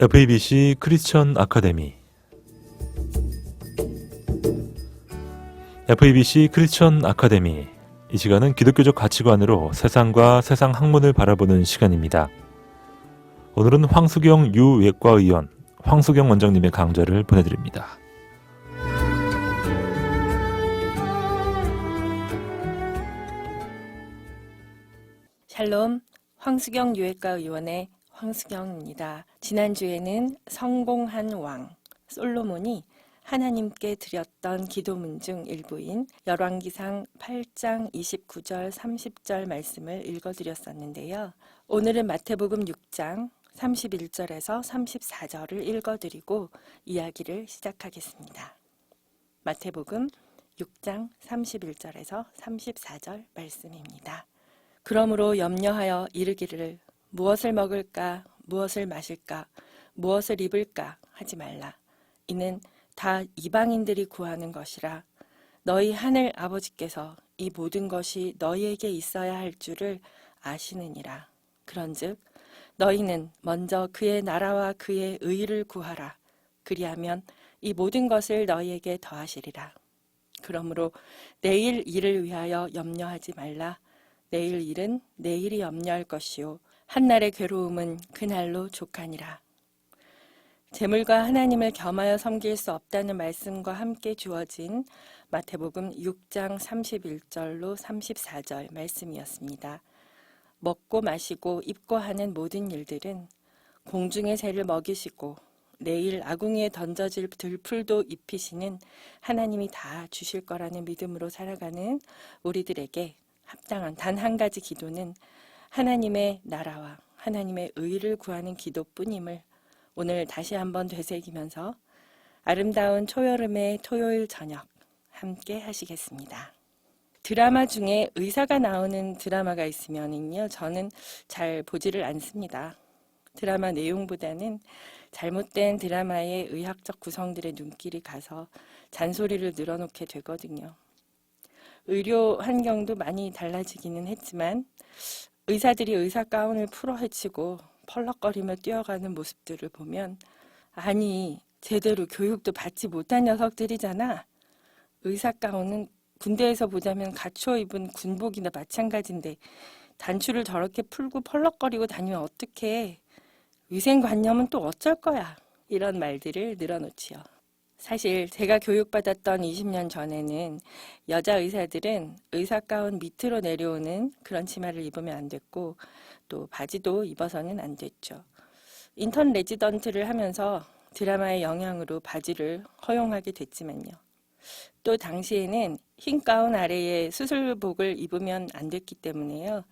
FABC 크리스천 아카데미 FABC 크리스천 아카데미 이 시간은 기독교적 가치관으로 세상과 세상 학문을 바라보는 시간입니다. 오늘은 황수경 유외과의원, 황수경 원장님의 강좌를 보내드립니다. 샬롬, 황수경 유외과의원의 황수경입니다. 지난주에는 성공한 왕 솔로몬이 하나님께 드렸던 기도문 중 일부인 열왕기상 8장 29절 30절 말씀을 읽어드렸었는데요. 오늘은 마태복음 6장 31절에서 34절을 읽어드리고 이야기를 시작하겠습니다. 마태복음 6장 31절에서 34절 말씀입니다. 그러므로 염려하여 이르기를 무엇을 먹을까, 무엇을 마실까, 무엇을 입을까 하지 말라. 이는 다 이방인들이 구하는 것이라. 너희 하늘 아버지께서 이 모든 것이 너희에게 있어야 할 줄을 아시느니라. 그런즉 너희는 먼저 그의 나라와 그의 의를 구하라. 그리하면 이 모든 것을 너희에게 더하시리라. 그러므로 내일 일을 위하여 염려하지 말라. 내일 일은 내일이 염려할 것이요 한날의 괴로움은 그날로 족하니라. 재물과 하나님을 겸하여 섬길 수 없다는 말씀과 함께 주어진 마태복음 6장 31절로 34절 말씀이었습니다. 먹고 마시고 입고 하는 모든 일들은 공중의 새를 먹이시고 내일 아궁이에 던져질 들풀도 입히시는 하나님이 다 주실 거라는 믿음으로 살아가는 우리들에게 합당한 단 한 가지 기도는 하나님의 나라와 하나님의 의를 구하는 기도뿐임을 오늘 다시 한번 되새기면서 아름다운 초여름의 토요일 저녁 함께 하시겠습니다. 드라마 중에 의사가 나오는 드라마가 있으면요, 저는 잘 보지를 않습니다. 드라마 내용보다는 잘못된 드라마의 의학적 구성들의 눈길이 가서 잔소리를 늘어놓게 되거든요. 의료 환경도 많이 달라지기는 했지만 의사들이 의사 가운을 풀어 헤치고 펄럭거리며 뛰어가는 모습들을 보면 아니 제대로 교육도 받지 못한 녀석들이잖아. 의사 가운은 군대에서 보자면 갖춰 입은 군복이나 마찬가지인데 단추를 저렇게 풀고 펄럭거리고 다니면 어떡해. 위생관념은 또 어쩔 거야. 이런 말들을 늘어놓지요. 사실 제가 교육받았던 20년 전에는 여자 의사들은 의사 가운 밑으로 내려오는 그런 치마를 입으면 안 됐고 또 바지도 입어서는 안 됐죠. 인턴 레지던트를 하면서 드라마의 영향으로 바지를 허용하게 됐지만요. 또 당시에는 흰 가운 아래에 수술복을 입으면 안 됐기 때문에요.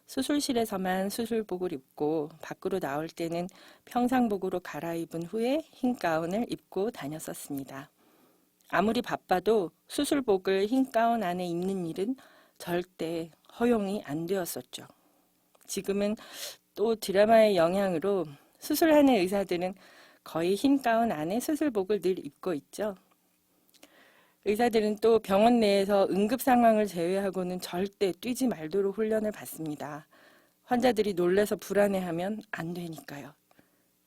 수술실에서만 수술복을 입고 밖으로 나올 때는 평상복으로 갈아입은 후에 흰 가운을 입고 다녔었습니다. 아무리 바빠도 수술복을 흰 가운 안에 입는 일은 절대 허용이 안 되었었죠. 지금은 또 드라마의 영향으로 수술하는 의사들은 거의 흰 가운 안에 수술복을 늘 입고 있죠. 의사들은 또 병원 내에서 응급 상황을 제외하고는 절대 뛰지 말도록 훈련을 받습니다. 환자들이 놀라서 불안해하면 안 되니까요.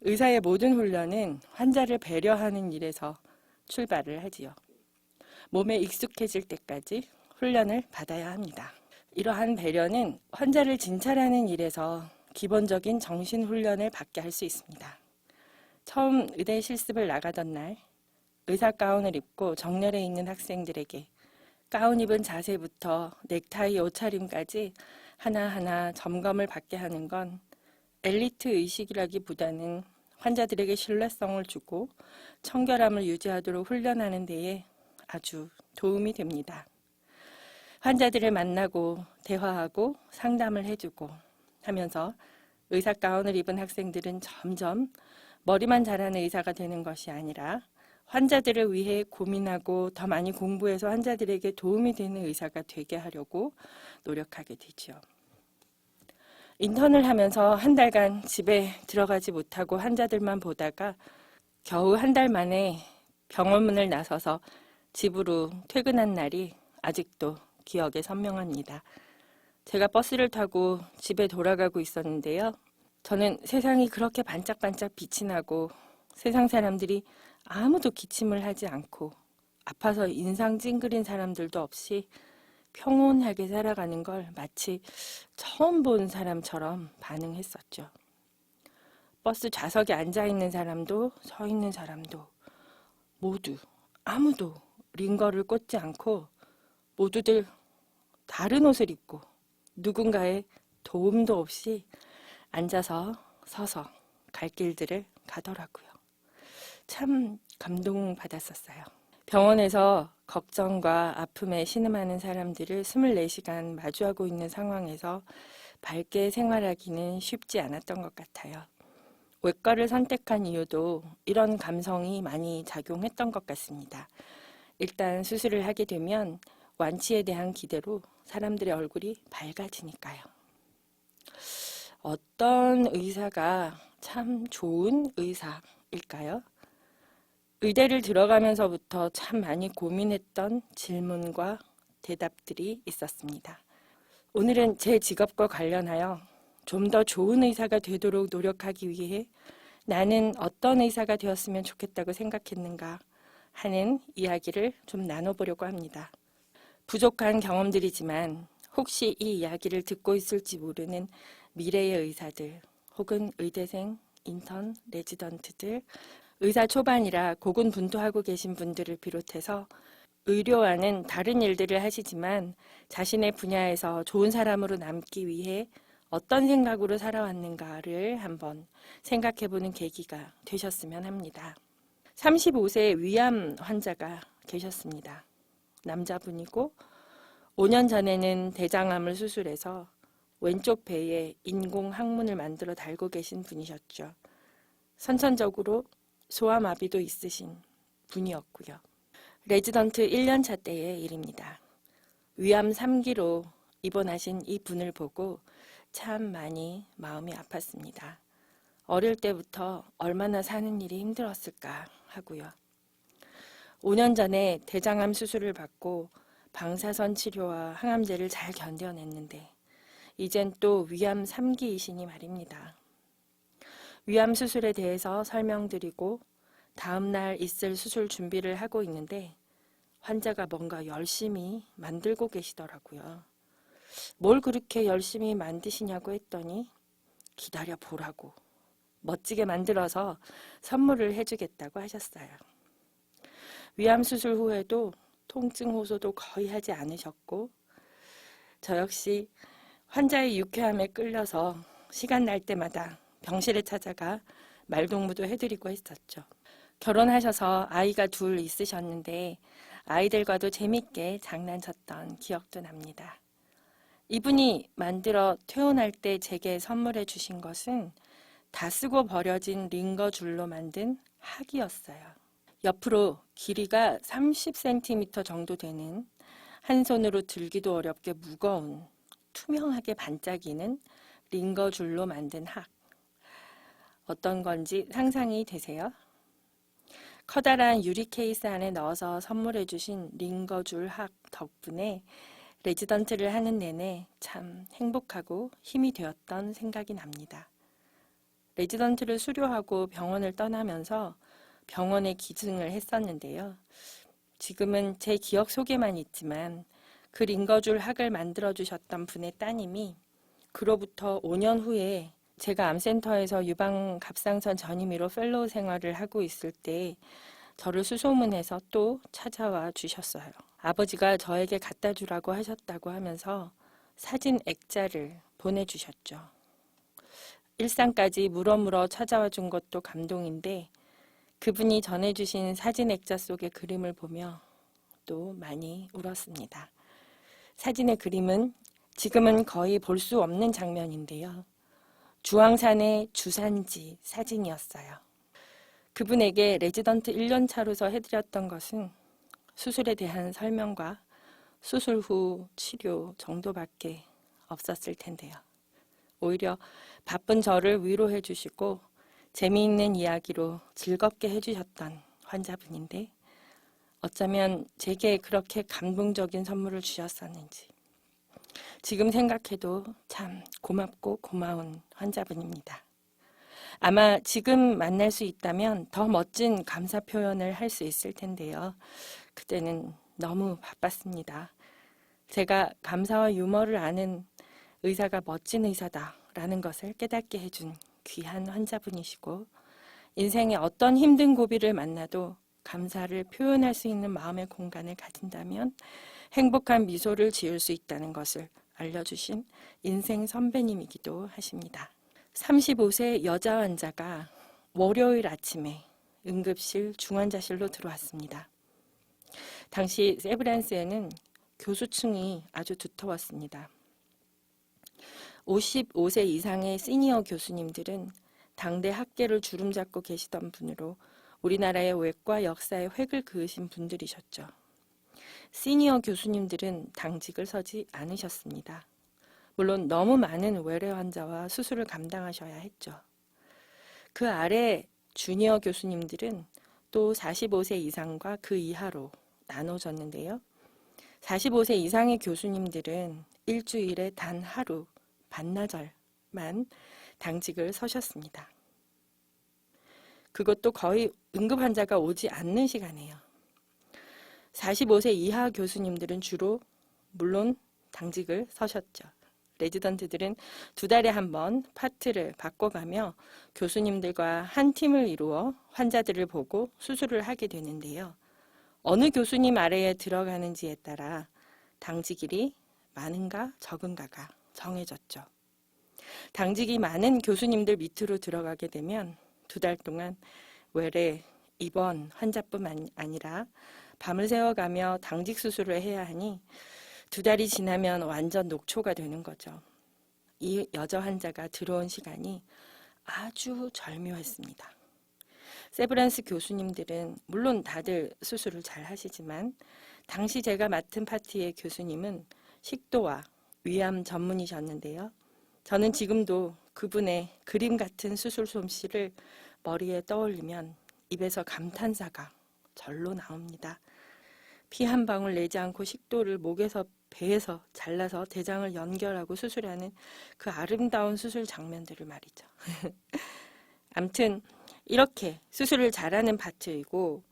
의사의 모든 훈련은 환자를 배려하는 일에서 출발을 하지요. 몸에 익숙해질 때까지 훈련을 받아야 합니다. 이러한 배려는 환자를 진찰하는 일에서 기본적인 정신훈련을 받게 할 수 있습니다. 처음 의대 실습을 나가던 날 의사 가운을 입고 정렬해 있는 학생들에게 가운 입은 자세부터 넥타이 옷차림까지 하나하나 점검을 받게 하는 건 엘리트 의식이라기보다는 환자들에게 신뢰성을 주고 청결함을 유지하도록 훈련하는 데에 아주 도움이 됩니다. 환자들을 만나고 대화하고 상담을 해주고 하면서 의사 가운을 입은 학생들은 점점 머리만 잘하는 의사가 되는 것이 아니라 환자들을 위해 고민하고 더 많이 공부해서 환자들에게 도움이 되는 의사가 되게 하려고 노력하게 되죠. 인턴을 하면서 한 달간 집에 들어가지 못하고 환자들만 보다가 겨우 한 달 만에 병원문을 나서서 집으로 퇴근한 날이 아직도 기억에 선명합니다. 제가 버스를 타고 집에 돌아가고 있었는데요. 저는 세상이 그렇게 반짝반짝 빛이 나고 세상 사람들이 아무도 기침을 하지 않고 아파서 인상 찡그린 사람들도 없이 평온하게 살아가는 걸 마치 처음 본 사람처럼 반응했었죠. 버스 좌석에 앉아있는 사람도 서 있는 사람도 모두 아무도 링거를 꽂지 않고 모두들 다른 옷을 입고 누군가의 도움도 없이 앉아서 서서 갈 길들을 가더라고요. 참 감동받았었어요. 병원에서 걱정과 아픔에 신음하는 사람들을 24시간 마주하고 있는 상황에서 밝게 생활하기는 쉽지 않았던 것 같아요. 외과를 선택한 이유도 이런 감성이 많이 작용했던 것 같습니다. 일단 수술을 하게 되면 완치에 대한 기대로 사람들의 얼굴이 밝아지니까요. 어떤 의사가 참 좋은 의사일까요? 의대를 들어가면서부터 참 많이 고민했던 질문과 대답들이 있었습니다. 오늘은 제 직업과 관련하여 좀 더 좋은 의사가 되도록 노력하기 위해 나는 어떤 의사가 되었으면 좋겠다고 생각했는가 하는 이야기를 좀 나눠보려고 합니다. 부족한 경험들이지만 혹시 이 이야기를 듣고 있을지 모르는 미래의 의사들 혹은 의대생, 인턴, 레지던트들, 의사 초반이라 고군분투하고 계신 분들을 비롯해서 의료와는 다른 일들을 하시지만 자신의 분야에서 좋은 사람으로 남기 위해 어떤 생각으로 살아왔는가를 한번 생각해보는 계기가 되셨으면 합니다. 35세 위암 환자가 계셨습니다. 남자분이고 5년 전에는 대장암을 수술해서 왼쪽 배에 인공 항문을 만들어 달고 계신 분이셨죠. 선천적으로 소아마비도 있으신 분이었고요. 레지던트 1년차 때의 일입니다. 위암 3기로 입원하신 이 분을 보고 참 많이 마음이 아팠습니다. 어릴 때부터 얼마나 사는 일이 힘들었을까 하고요. 5년 전에 대장암 수술을 받고 방사선 치료와 항암제를 잘 견뎌냈는데 이젠 또 위암 3기이시니 말입니다. 위암 수술에 대해서 설명드리고 다음날 있을 수술 준비를 하고 있는데 환자가 뭔가 열심히 만들고 계시더라고요. 뭘 그렇게 열심히 만드시냐고 했더니 기다려 보라고 멋지게 만들어서 선물을 해주겠다고 하셨어요. 위암 수술 후에도 통증 호소도 거의 하지 않으셨고 저 역시 환자의 유쾌함에 끌려서 시간 날 때마다 병실에 찾아가 말동무도 해드리고 했었죠. 결혼하셔서 아이가 둘 있으셨는데 아이들과도 재밌게 장난쳤던 기억도 납니다. 이분이 만들어 퇴원할 때 제게 선물해 주신 것은 다 쓰고 버려진 링거 줄로 만든 학이었어요. 옆으로 길이가 30cm 정도 되는 한 손으로 들기도 어렵게 무거운 투명하게 반짝이는 링거 줄로 만든 학. 어떤 건지 상상이 되세요? 커다란 유리 케이스 안에 넣어서 선물해 주신 링거 줄 학 덕분에 레지던트를 하는 내내 참 행복하고 힘이 되었던 생각이 납니다. 레지던트를 수료하고 병원을 떠나면서 병원에 기증을 했었는데요. 지금은 제 기억 속에만 있지만 그 링거줄 학을 만들어주셨던 분의 따님이 그로부터 5년 후에 제가 암센터에서 유방 갑상선 전이미로 펠로우 생활을 하고 있을 때 저를 수소문해서 또 찾아와 주셨어요. 아버지가 저에게 갖다 주라고 하셨다고 하면서 사진 액자를 보내주셨죠. 일산까지 물어물어 찾아와 준 것도 감동인데 그분이 전해주신 사진 액자 속의 그림을 보며 또 많이 울었습니다. 사진의 그림은 지금은 거의 볼 수 없는 장면인데요. 주황산의 주산지 사진이었어요. 그분에게 레지던트 1년 차로서 해드렸던 것은 수술에 대한 설명과 수술 후 치료 정도밖에 없었을 텐데요. 오히려 바쁜 저를 위로해 주시고 재미있는 이야기로 즐겁게 해주셨던 환자분인데 어쩌면 제게 그렇게 감동적인 선물을 주셨었는지 지금 생각해도 참 고맙고 고마운 환자분입니다. 아마 지금 만날 수 있다면 더 멋진 감사 표현을 할 수 있을 텐데요. 그때는 너무 바빴습니다. 제가 감사와 유머를 아는 의사가 멋진 의사다라는 것을 깨닫게 해준 귀한 환자분이시고, 인생의 어떤 힘든 고비를 만나도 감사를 표현할 수 있는 마음의 공간을 가진다면 행복한 미소를 지을 수 있다는 것을 알려주신 인생 선배님이기도 하십니다. 35세 여자 환자가 월요일 아침에 응급실 중환자실로 들어왔습니다. 당시 세브란스에는 교수층이 아주 두터웠습니다. 55세 이상의 시니어 교수님들은 당대 학계를 주름잡고 계시던 분으로 우리나라의 외과 역사에 획을 그으신 분들이셨죠. 시니어 교수님들은 당직을 서지 않으셨습니다. 물론 너무 많은 외래 환자와 수술을 감당하셔야 했죠. 그 아래 주니어 교수님들은 또 45세 이상과 그 이하로 나눠졌는데요. 45세 이상의 교수님들은 일주일에 단 하루, 반나절만 당직을 서셨습니다. 그것도 거의 응급 환자가 오지 않는 시간이에요. 45세 이하 교수님들은 주로 물론 당직을 서셨죠. 레지던트들은 2달에 한 번 파트를 바꿔가며 교수님들과 한 팀을 이루어 환자들을 보고 수술을 하게 되는데요. 어느 교수님 아래에 들어가는지에 따라 당직일이 많은가 적은가가 정해졌죠. 당직이 많은 교수님들 밑으로 들어가게 되면 2달 동안 외래 입원 환자뿐만 아니라 밤을 새워가며 당직 수술을 해야 하니 2달이 지나면 완전 녹초가 되는 거죠. 이 여자 환자가 들어온 시간이 아주 절묘했습니다. 세브란스 교수님들은 물론 다들 수술을 잘 하시지만 당시 제가 맡은 파티의 교수님은 식도와 위암 전문이셨는데요. 저는 지금도 그분의 그림 같은 수술 솜씨를 머리에 떠올리면 입에서 감탄사가 절로 나옵니다. 피 한 방울 내지 않고 식도를 목에서 배에서 잘라서 대장을 연결하고 수술하는 그 아름다운 수술 장면들을 말이죠. 암튼 이렇게 수술을 잘하는 파트이고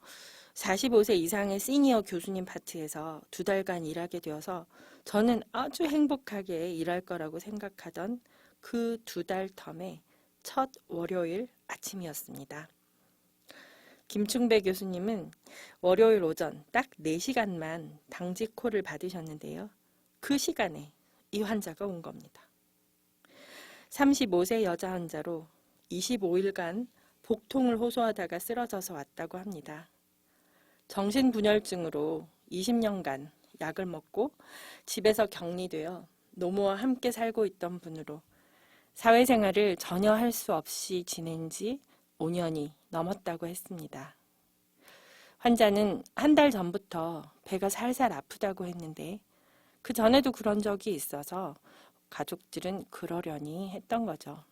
45세 이상의 시니어 교수님 파트에서 2달간 일하게 되어서 저는 아주 행복하게 일할 거라고 생각하던 그 2달 텀의 첫 월요일 아침이었습니다. 김충배 교수님은 월요일 오전 딱 4시간만 당직 콜을 받으셨는데요. 그 시간에 이 환자가 온 겁니다. 35세 여자 환자로 25일간 복통을 호소하다가 쓰러져서 왔다고 합니다. 정신분열증으로 20년간 약을 먹고 집에서 격리되어 노모와 함께 살고 있던 분으로 사회생활을 전혀 할 수 없이 지낸 지 5년이 넘었다고 했습니다. 환자는 한 달 전부터 배가 살살 아프다고 했는데 그 전에도 그런 적이 있어서 가족들은 그러려니 했던 거죠.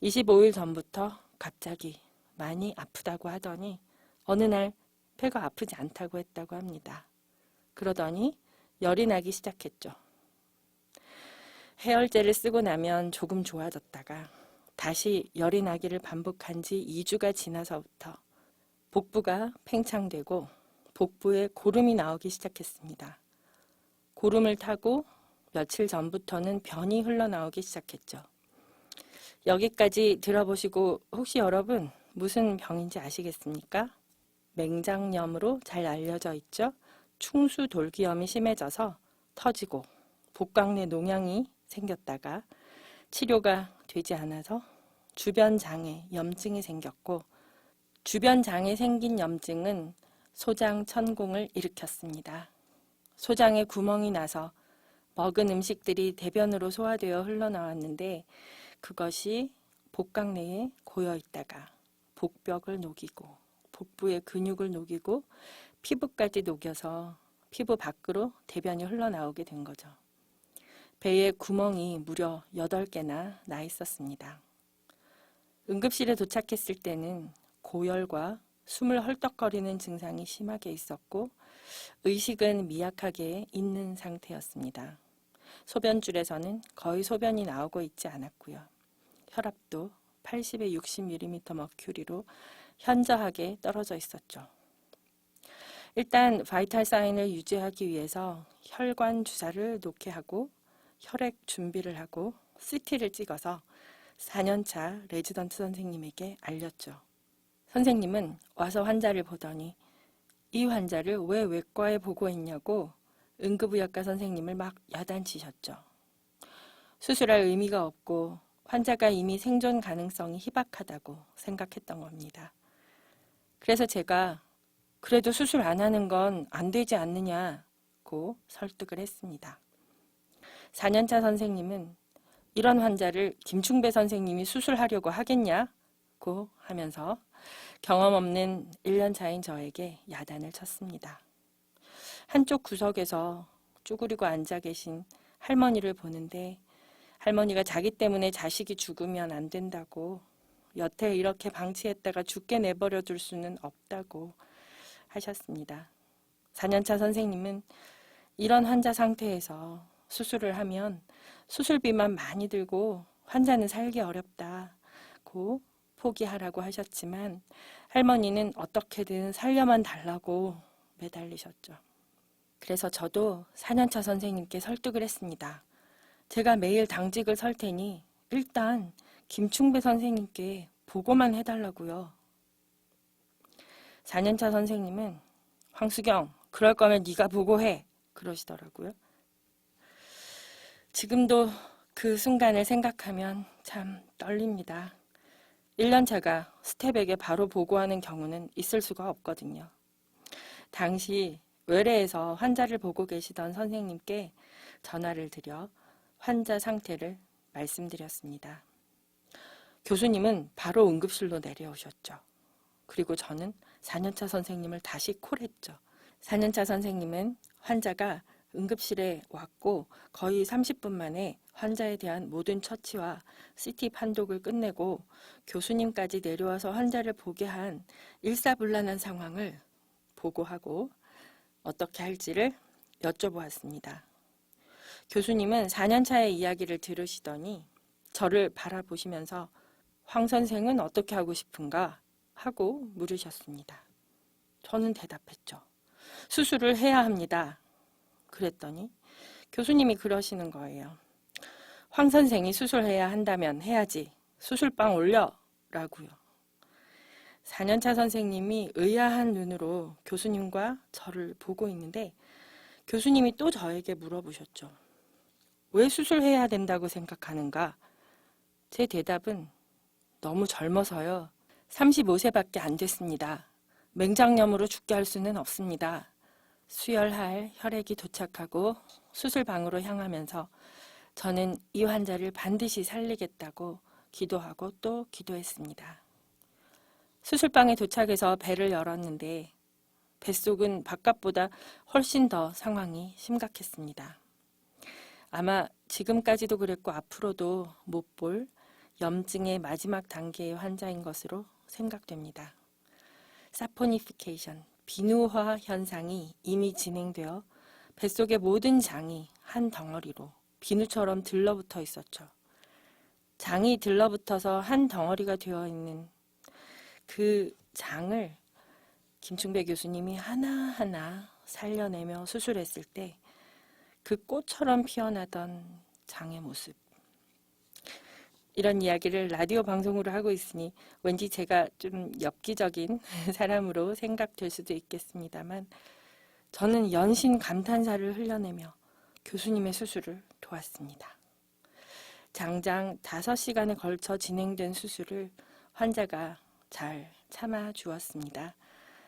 25일 전부터 갑자기 많이 아프다고 하더니 어느 날 배가 아프지 않다고 했다고 합니다. 그러더니 열이 나기 시작했죠. 해열제를 쓰고 나면 조금 좋아졌다가 다시 열이 나기를 반복한 지 2주가 지나서부터 복부가 팽창되고 복부에 고름이 나오기 시작했습니다. 고름을 타고 며칠 전부터는 변이 흘러나오기 시작했죠. 여기까지 들어보시고 혹시 여러분 무슨 병인지 아시겠습니까? 맹장염으로 잘 알려져 있죠. 충수돌기염이 심해져서 터지고 복강 내 농양이 생겼다가 치료가 되지 않아서 주변 장에 염증이 생겼고 주변 장에 생긴 염증은 소장천공을 일으켰습니다. 소장에 구멍이 나서 먹은 음식들이 대변으로 소화되어 흘러나왔는데 그것이 복강 내에 고여 있다가 복벽을 녹이고 복부의 근육을 녹이고 피부까지 녹여서 피부 밖으로 대변이 흘러나오게 된 거죠. 배에 구멍이 무려 8개나 나 있었습니다. 응급실에 도착했을 때는 고열과 숨을 헐떡거리는 증상이 심하게 있었고 의식은 미약하게 있는 상태였습니다. 소변줄에서는 거의 소변이 나오고 있지 않았고요. 혈압도 80에 60mm 머큐리로 현저하게 떨어져 있었죠. 일단 바이탈 사인을 유지하기 위해서 혈관 주사를 놓게 하고 혈액 준비를 하고 CT를 찍어서 4년차 레지던트 선생님에게 알렸죠. 선생님은 와서 환자를 보더니 이 환자를 왜 외과에 보고했냐고 응급의학과 선생님을 막 야단치셨죠. 수술할 의미가 없고 환자가 이미 생존 가능성이 희박하다고 생각했던 겁니다. 그래서 제가 그래도 수술 안 하는 건 안 되지 않느냐고 설득을 했습니다. 4년차 선생님은 이런 환자를 김충배 선생님이 수술하려고 하겠냐고 하면서 경험 없는 1년 차인 저에게 야단을 쳤습니다. 한쪽 구석에서 쭈그리고 앉아 계신 할머니를 보는데 할머니가 자기 때문에 자식이 죽으면 안 된다고, 여태 이렇게 방치했다가 죽게 내버려 둘 수는 없다고 하셨습니다. 4년차 선생님은 이런 환자 상태에서 수술을 하면 수술비만 많이 들고 환자는 살기 어렵다고 포기하라고 하셨지만 할머니는 어떻게든 살려만 달라고 매달리셨죠. 그래서 저도 4년차 선생님께 설득을 했습니다. 제가 매일 당직을 설 테니 일단 김충배 선생님께 보고만 해달라고요. 4년차 선생님은 황수경, 그럴 거면 네가 보고해 그러시더라고요. 지금도 그 순간을 생각하면 참 떨립니다. 1년차가 스텝에게 바로 보고하는 경우는 있을 수가 없거든요. 당시 외래에서 환자를 보고 계시던 선생님께 전화를 드려 환자 상태를 말씀드렸습니다. 교수님은 바로 응급실로 내려오셨죠. 그리고 저는 4년차 선생님을 다시 콜했죠. 4년차 선생님은 환자가 응급실에 왔고 거의 30분 만에 환자에 대한 모든 처치와 CT 판독을 끝내고 교수님까지 내려와서 환자를 보게 한 일사불란한 상황을 보고하고 어떻게 할지를 여쭤보았습니다. 교수님은 4년차의 이야기를 들으시더니 저를 바라보시면서 황 선생은 어떻게 하고 싶은가 하고 물으셨습니다. 저는 대답했죠. 수술을 해야 합니다. 그랬더니 교수님이 그러시는 거예요. 황 선생이 수술해야 한다면 해야지. 수술방 올려 라고요. 4년차 선생님이 의아한 눈으로 교수님과 저를 보고 있는데 교수님이 또 저에게 물어보셨죠. 왜 수술해야 된다고 생각하는가? 제 대답은 너무 젊어서요. 35세밖에 안 됐습니다. 맹장염으로 죽게 할 수는 없습니다. 수혈할 혈액이 도착하고 수술방으로 향하면서 저는 이 환자를 반드시 살리겠다고 기도하고 또 기도했습니다. 수술방에 도착해서 배를 열었는데 뱃속은 바깥보다 훨씬 더 상황이 심각했습니다. 아마 지금까지도 그랬고 앞으로도 못 볼 염증의 마지막 단계의 환자인 것으로 생각됩니다. 사포니피케이션, 비누화 현상이 이미 진행되어 뱃속의 모든 장이 한 덩어리로 비누처럼 들러붙어 있었죠. 장이 들러붙어서 한 덩어리가 되어 있는 그 장을 김충배 교수님이 하나하나 살려내며 수술했을 때 그 꽃처럼 피어나던 장의 모습. 이런 이야기를 라디오 방송으로 하고 있으니 왠지 제가 좀 엽기적인 사람으로 생각될 수도 있겠습니다만 저는 연신 감탄사를 흘려내며 교수님의 수술을 도왔습니다. 장장 5시간에 걸쳐 진행된 수술을 환자가 잘 참아 주었습니다.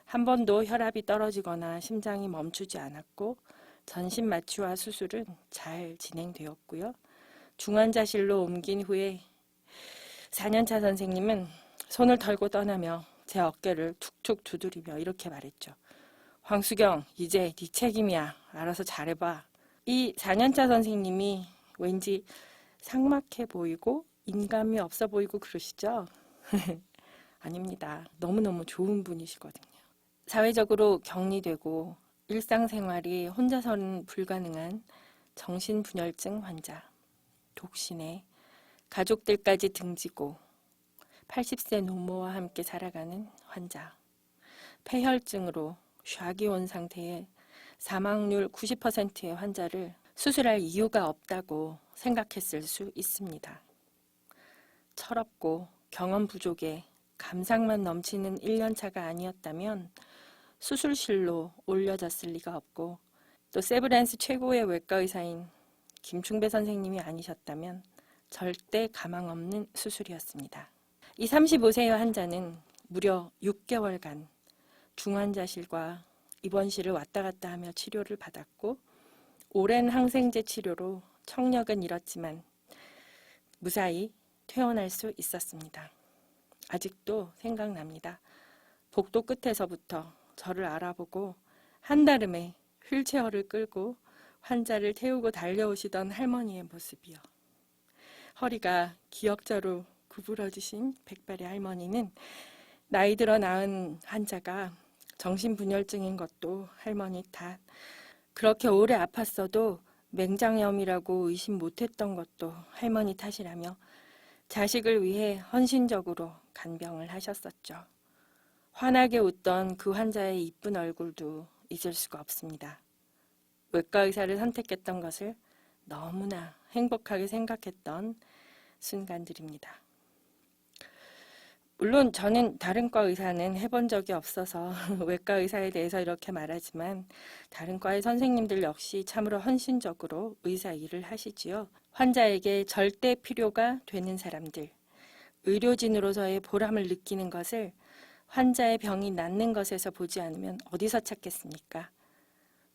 한 번도 혈압이 떨어지거나 심장이 멈추지 않았고 전신 마취와 수술은 잘 진행되었고요. 중환자실로 옮긴 후에 4년차 선생님은 손을 털고 떠나며 제 어깨를 툭툭 두드리며 이렇게 말했죠. 황수경, 이제 네 책임이야. 알아서 잘해봐. 이 4년차 선생님이 왠지 삭막해 보이고 인감이 없어 보이고 그러시죠? 아닙니다. 너무너무 좋은 분이시거든요. 사회적으로 격리되고 일상생활이 혼자서는 불가능한 정신분열증 환자, 독신에 가족들까지 등지고 80세 노모와 함께 살아가는 환자. 폐혈증으로 샥이 온 상태의 사망률 90%의 환자를 수술할 이유가 없다고 생각했을 수 있습니다. 철없고 경험 부족에 감상만 넘치는 1년차가 아니었다면 수술실로 올려졌을 리가 없고, 또 세브란스 최고의 외과 의사인 김충배 선생님이 아니셨다면 절대 가망 없는 수술이었습니다. 이 35세의 환자는 무려 6개월간 중환자실과 입원실을 왔다 갔다 하며 치료를 받았고, 오랜 항생제 치료로 청력은 잃었지만 무사히 퇴원할 수 있었습니다. 아직도 생각납니다. 복도 끝에서부터 저를 알아보고 한달음에 휠체어를 끌고 환자를 태우고 달려오시던 할머니의 모습이요. 허리가 기역자로 구부러지신 백발의 할머니는 나이 들어 낳은 환자가 정신분열증인 것도 할머니 탓, 그렇게 오래 아팠어도 맹장염이라고 의심 못했던 것도 할머니 탓이라며 자식을 위해 헌신적으로 간병을 하셨었죠. 환하게 웃던 그 환자의 이쁜 얼굴도 잊을 수가 없습니다. 외과 의사를 선택했던 것을 너무나 행복하게 생각했던 순간들입니다. 물론 저는 다른 과 의사는 해본 적이 없어서 외과 의사에 대해서 이렇게 말하지만, 다른 과의 선생님들 역시 참으로 헌신적으로 의사 일을 하시지요. 환자에게 절대 필요가 되는 사람들, 의료진으로서의 보람을 느끼는 것을 환자의 병이 낫는 것에서 보지 않으면 어디서 찾겠습니까?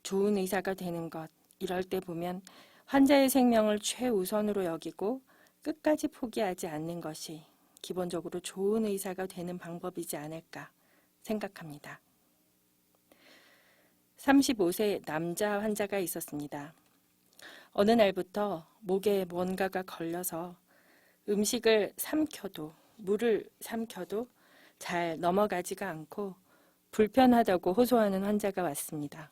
좋은 의사가 되는 것, 이럴 때 보면 환자의 생명을 최우선으로 여기고 끝까지 포기하지 않는 것이 기본적으로 좋은 의사가 되는 방법이지 않을까 생각합니다. 35세 남자 환자가 있었습니다. 어느 날부터 목에 뭔가가 걸려서 음식을 삼켜도, 물을 삼켜도 잘 넘어가지가 않고 불편하다고 호소하는 환자가 왔습니다.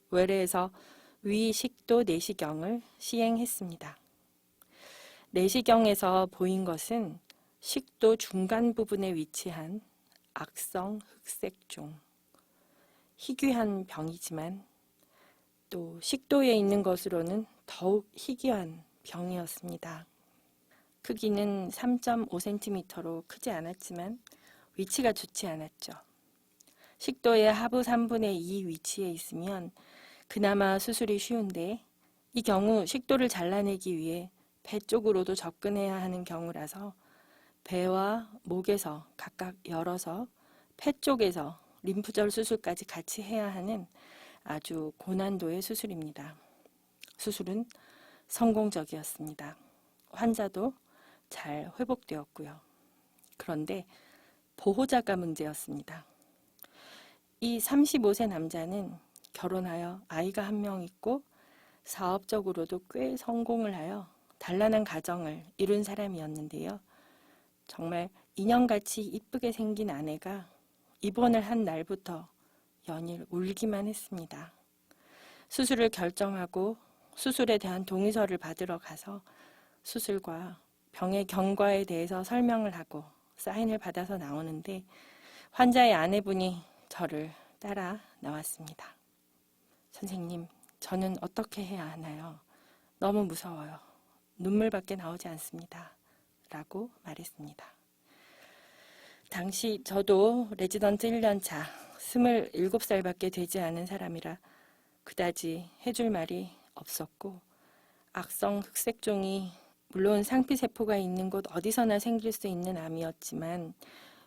외래에서 위식도 내시경을 시행했습니다. 내시경에서 보인 것은 식도 중간 부분에 위치한 악성 흑색종, 희귀한 병이지만 또 식도에 있는 것으로는 더욱 희귀한 병이었습니다. 크기는 3.5cm로 크지 않았지만 위치가 좋지 않았죠. 식도의 하부 3분의 2 위치에 있으면 그나마 수술이 쉬운데, 이 경우 식도를 잘라내기 위해 배 쪽으로도 접근해야 하는 경우라서 배와 목에서 각각 열어서 폐 쪽에서 림프절 수술까지 같이 해야 하는 아주 고난도의 수술입니다. 수술은 성공적이었습니다. 환자도 잘 회복되었고요. 그런데 보호자가 문제였습니다. 이 35세 남자는 결혼하여 아이가 한 명 있고 사업적으로도 꽤 성공을 하여 단란한 가정을 이룬 사람이었는데요. 정말 인형같이 이쁘게 생긴 아내가 입원을 한 날부터 연일 울기만 했습니다. 수술을 결정하고 수술에 대한 동의서를 받으러 가서 수술과 병의 경과에 대해서 설명을 하고 사인을 받아서 나오는데, 환자의 아내분이 저를 따라 나왔습니다. 선생님, 저는 어떻게 해야 하나요? 너무 무서워요. 눈물밖에 나오지 않습니다. 라고 말했습니다. 당시 저도 레지던트 1년차 27살밖에 되지 않은 사람이라 그다지 해줄 말이 없었고, 악성 흑색종이 물론 상피세포가 있는 곳 어디서나 생길 수 있는 암이었지만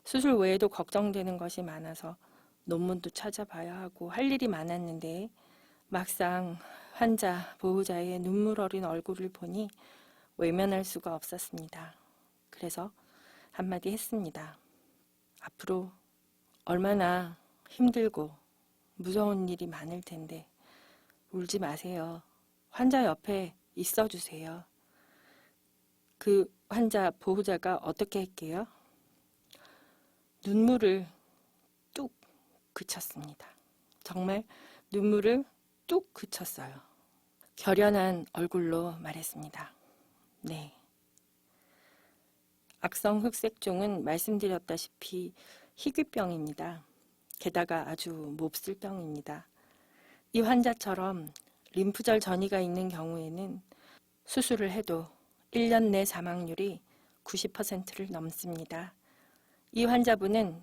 수술 외에도 걱정되는 것이 많아서 논문도 찾아봐야 하고 할 일이 많았는데, 막상 환자, 보호자의 눈물 어린 얼굴을 보니 외면할 수가 없었습니다. 그래서 한마디 했습니다. 앞으로 얼마나 힘들고 무서운 일이 많을 텐데 울지 마세요. 환자 옆에 있어 주세요. 그 환자 보호자가 어떻게 했게요? 눈물을 뚝 그쳤습니다. 정말 눈물을 뚝 그쳤어요. 결연한 얼굴로 말했습니다. 네. 악성 흑색종은 말씀드렸다시피 희귀병입니다. 게다가 아주 몹쓸 병입니다. 이 환자처럼 림프절 전이가 있는 경우에는 수술을 해도 1년 내 사망률이 90%를 넘습니다. 이 환자분은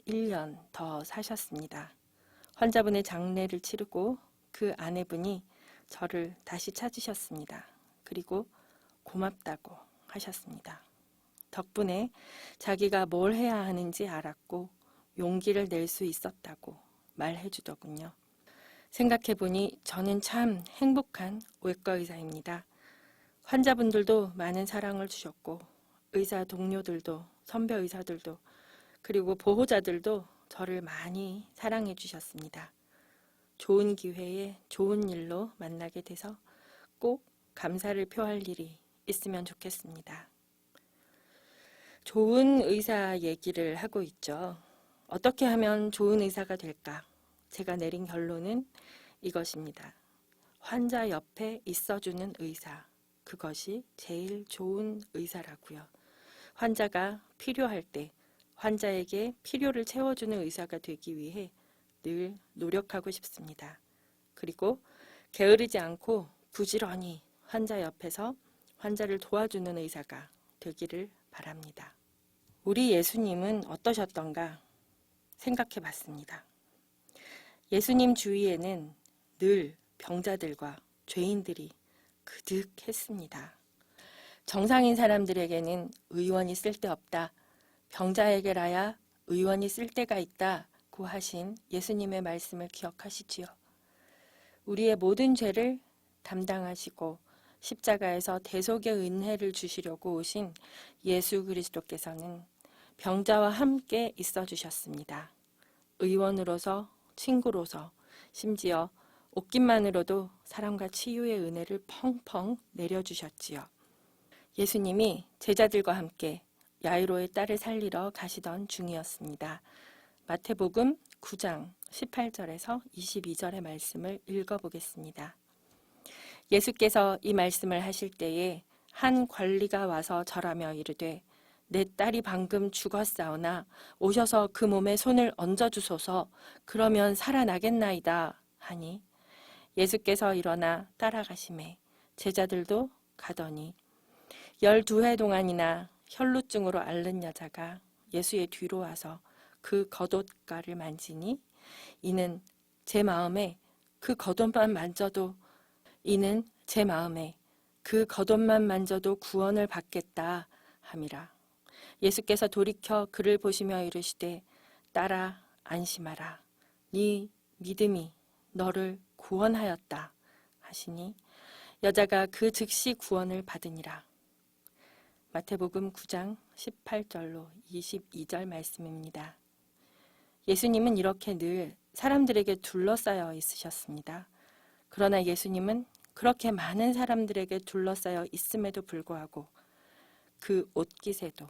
1년 더 사셨습니다. 환자분의 장례를 치르고 그 아내분이 저를 다시 찾으셨습니다. 그리고 고맙다고 하셨습니다. 덕분에 자기가 뭘 해야 하는지 알았고 용기를 낼 수 있었다고 말해 주더군요. 생각해보니 저는 참 행복한 외과 의사입니다. 환자분들도 많은 사랑을 주셨고 의사 동료들도 선배 의사들도 그리고 보호자들도 저를 많이 사랑해 주셨습니다. 좋은 기회에 좋은 일로 만나게 돼서 꼭 감사를 표할 일이 있으면 좋겠습니다. 좋은 의사 얘기를 하고 있죠. 어떻게 하면 좋은 의사가 될까? 제가 내린 결론은 이것입니다. 환자 옆에 있어주는 의사. 그것이 제일 좋은 의사라고요. 환자가 필요할 때 환자에게 필요를 채워주는 의사가 되기 위해 늘 노력하고 싶습니다. 그리고 게으르지 않고 부지런히 환자 옆에서 환자를 도와주는 의사가 되기를 바랍니다. 우리 예수님은 어떠셨던가 생각해 봤습니다. 예수님 주위에는 늘 병자들과 죄인들이 그득했습니다. 정상인 사람들에게는 의원이 쓸데없다. 병자에게라야 의원이 쓸데가 있다고 하신 예수님의 말씀을 기억하시지요. 우리의 모든 죄를 담당하시고 십자가에서 대속의 은혜를 주시려고 오신 예수 그리스도께서는 병자와 함께 있어 주셨습니다. 의원으로서, 친구로서, 심지어 옷깃만으로도 사랑과 치유의 은혜를 펑펑 내려주셨지요. 예수님이 제자들과 함께 야이로의 딸을 살리러 가시던 중이었습니다. 마태복음 9장 18절에서 22절의 말씀을 읽어보겠습니다. 예수께서 이 말씀을 하실 때에 한 관리가 와서 절하며 이르되 내 딸이 방금 죽었사오나 오셔서 그 몸에 손을 얹어주소서 그러면 살아나겠나이다 하니 예수께서 일어나 따라가시매 제자들도 가더니 12해 동안이나 혈루증으로 앓는 여자가 예수의 뒤로 와서 그 겉옷가를 만지니 이는 제 마음에 그 겉옷만 만져도 구원을 받겠다 함이라. 예수께서 돌이켜 그를 보시며 이르시되 딸아 안심하라. 네 믿음이 너를 구원하였다 하시니 여자가 그 즉시 구원을 받으니라. 마태복음 9장 18절로 22절 말씀입니다. 예수님은 이렇게 늘 사람들에게 둘러싸여 있으셨습니다. 그러나 예수님은 그렇게 많은 사람들에게 둘러싸여 있음에도 불구하고 그 옷깃에도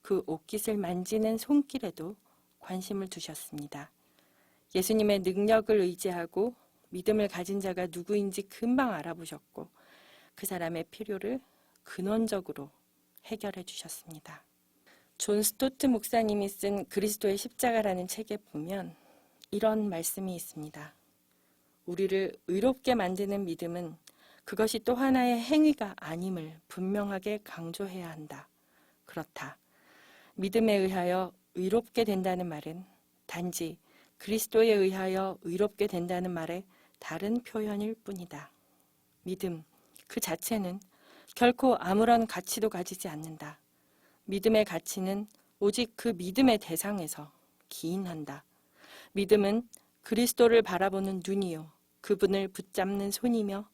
그 옷깃을 만지는 손길에도 관심을 두셨습니다. 예수님의 능력을 의지하고 믿음을 가진 자가 누구인지 금방 알아보셨고 그 사람의 필요를 근원적으로 해결해 주셨습니다. 존 스토트 목사님이 쓴 그리스도의 십자가라는 책에 보면 이런 말씀이 있습니다. 우리를 의롭게 만드는 믿음은 그것이 또 하나의 행위가 아님을 분명하게 강조해야 한다. 그렇다. 믿음에 의하여 의롭게 된다는 말은 단지 그리스도에 의하여 의롭게 된다는 말의 다른 표현일 뿐이다. 믿음 그 자체는 결코 아무런 가치도 가지지 않는다. 믿음의 가치는 오직 그 믿음의 대상에서 기인한다. 믿음은 그리스도를 바라보는 눈이요 그분을 붙잡는 손이며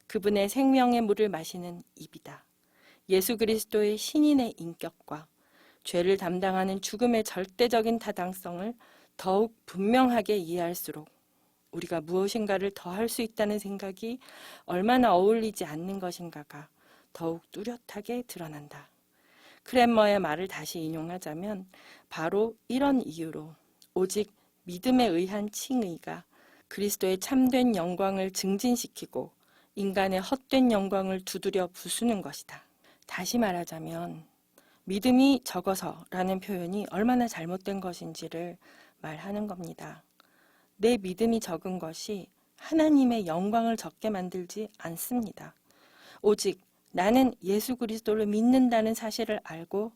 그분의 생명의 물을 마시는 입이다. 예수 그리스도의 신인의 인격과 죄를 담당하는 죽음의 절대적인 타당성을 더욱 분명하게 이해할수록 우리가 무엇인가를 더 할 수 있다는 생각이 얼마나 어울리지 않는 것인가가 더욱 뚜렷하게 드러난다. 크랜머의 말을 다시 인용하자면 바로 이런 이유로 오직 믿음에 의한 칭의가 그리스도의 참된 영광을 증진시키고 인간의 헛된 영광을 두드려 부수는 것이다. 다시 말하자면 믿음이 적어서라는 표현이 얼마나 잘못된 것인지를 말하는 겁니다. 내 믿음이 적은 것이 하나님의 영광을 적게 만들지 않습니다. 오직 나는 예수 그리스도를 믿는다는 사실을 알고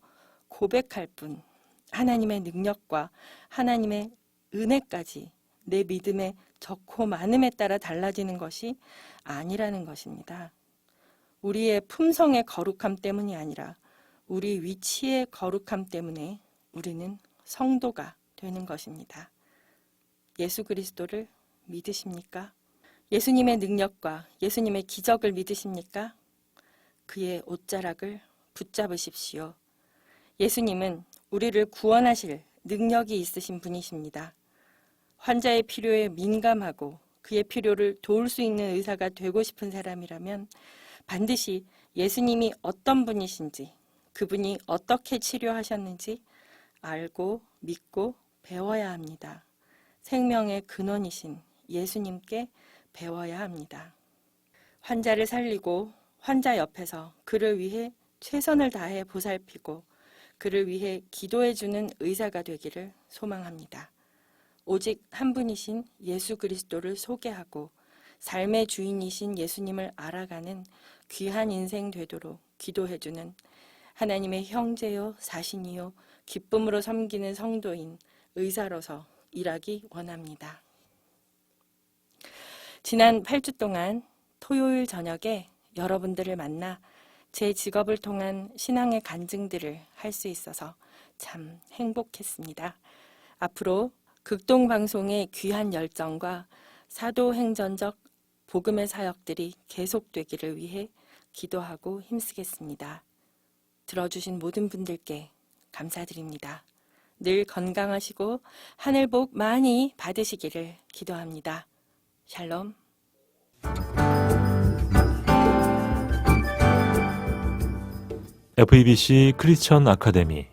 고백할 뿐, 하나님의 능력과 하나님의 은혜까지 내 믿음의 적고 많음에 따라 달라지는 것이 아니라는 것입니다. 우리의 품성의 거룩함 때문이 아니라 우리 위치의 거룩함 때문에 우리는 성도가 되는 것입니다. 예수 그리스도를 믿으십니까? 예수님의 능력과 예수님의 기적을 믿으십니까? 그의 옷자락을 붙잡으십시오. 예수님은 우리를 구원하실 능력이 있으신 분이십니다. 환자의 필요에 민감하고 그의 필요를 도울 수 있는 의사가 되고 싶은 사람이라면 반드시 예수님이 어떤 분이신지, 그분이 어떻게 치료하셨는지 알고 믿고 배워야 합니다. 생명의 근원이신 예수님께 배워야 합니다. 환자를 살리고 환자 옆에서 그를 위해 최선을 다해 보살피고 그를 위해 기도해주는 의사가 되기를 소망합니다. 오직 한 분이신 예수 그리스도를 소개하고 삶의 주인이신 예수님을 알아가는 귀한 인생 되도록 기도해주는 하나님의 형제요 사신이요 기쁨으로 섬기는 성도인 의사로서 일하기 원합니다. 지난 8주 동안 토요일 저녁에 여러분들을 만나 제 직업을 통한 신앙의 간증들을 할 수 있어서 참 행복했습니다. 앞으로 극동방송의 귀한 열정과 사도행전적 복음의 사역들이 계속되기를 위해 기도하고 힘쓰겠습니다. 들어주신 모든 분들께 감사드립니다. 늘 건강하시고 하늘 복 많이 받으시기를 기도합니다. 샬롬. FEBC 크리스천 아카데미,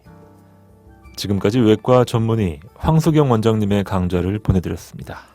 지금까지 외과 전문의 황수경 원장님의 강좌를 보내드렸습니다.